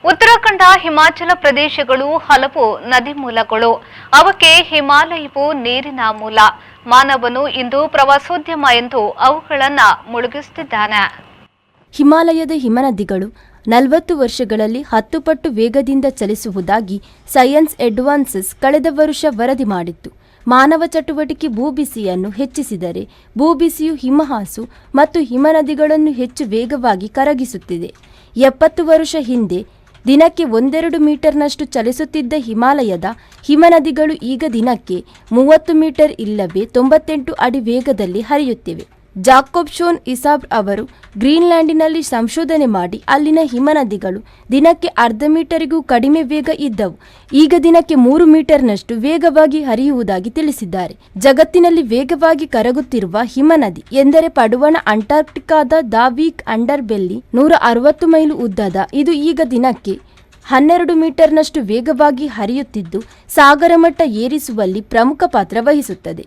ಉತ್ತರಾಖಂಡ ಹಿಮಾಚಲ ಪ್ರದೇಶಗಳು ಹಲವು ನದಿ ಮೂಲಗಳು. ಅವಕ್ಕೆ ಹಿಮಾಲಯವು ನೀರಿನ ಮೂಲ. ಮಾನವನು ಇಂದು ಪ್ರವಾಸೋದ್ಯಮ ಎಂದು ಅವುಗಳನ್ನು ಮುಳುಗಿಸುತ್ತಿದ್ದಾನೆ. ಹಿಮಾಲಯದ ಹಿಮನದಿಗಳು 40 ವರ್ಷಗಳಲ್ಲಿ 10 ಪಟ್ಟು ವೇಗದಿಂದ ಚಲಿಸುವುದಾಗಿ ಸೈನ್ಸ್ ಅಡ್ವಾನ್ಸಸ್ ಕಳೆದ ವರ್ಷ ವರದಿ ಮಾಡಿತ್ತು. ಮಾನವ ಚಟುವಟಿಕೆ ಭೂಬಿಸಿಯನ್ನು ಹೆಚ್ಚಿಸಿದರೆ ಭೂಬಿಸಿಯು ಹಿಮಹಾಸು ಮತ್ತು ಹಿಮನದಿಗಳನ್ನು ಹೆಚ್ಚು ವೇಗವಾಗಿ ಕರಗಿಸುತ್ತಿದೆ. 70 ವರ್ಷ ಹಿಂದೆ ದಿನಕ್ಕೆ 1-2 ಮೀಟರ್ನಷ್ಟು ಚಲಿಸುತ್ತಿದ್ದ ಹಿಮಾಲಯದ ಹಿಮನದಿಗಳು ಈಗ ದಿನಕ್ಕೆ 30 ಮೀಟರ್ ಇಲ್ಲವೇ 98 ಅಡಿ ವೇಗದಲ್ಲಿ ಹರಿಯುತ್ತಿವೆ. ಜಾಕೋಬ್ ಶೋನ್ ಇಸಾಬ್ ಅವರು ಗ್ರೀನ್ಲ್ಯಾಂಡಿನಲ್ಲಿ ಸಂಶೋಧನೆ ಮಾಡಿ ಅಲ್ಲಿನ ಹಿಮನದಿಗಳು ದಿನಕ್ಕೆ 1/2 ಮೀಟರಿಗೂ ಕಡಿಮೆ ವೇಗ ಇದ್ದವು, ಈಗ ದಿನಕ್ಕೆ 3 ಮೀಟರ್ನಷ್ಟು ವೇಗವಾಗಿ ಹರಿಯುವುದಾಗಿ ತಿಳಿಸಿದ್ದಾರೆ. ಜಗತ್ತಿನಲ್ಲಿ ವೇಗವಾಗಿ ಕರಗುತ್ತಿರುವ ಹಿಮನದಿ ಎಂದರೆ ಪಡುವಣ ಅಂಟಾರ್ಕ್ಟಿಕಾದ the weak underbelly 160 mile ಉದ್ದದ ಇದು ಈಗ ದಿನಕ್ಕೆ 12 ಮೀಟರ್ನಷ್ಟು ವೇಗವಾಗಿ ಹರಿಯುತ್ತಿದ್ದು ಸಾಗರ ಮಟ್ಟ ಏರಿಸುವಲ್ಲಿ ಪ್ರಮುಖ ಪಾತ್ರ ವಹಿಸುತ್ತದೆ.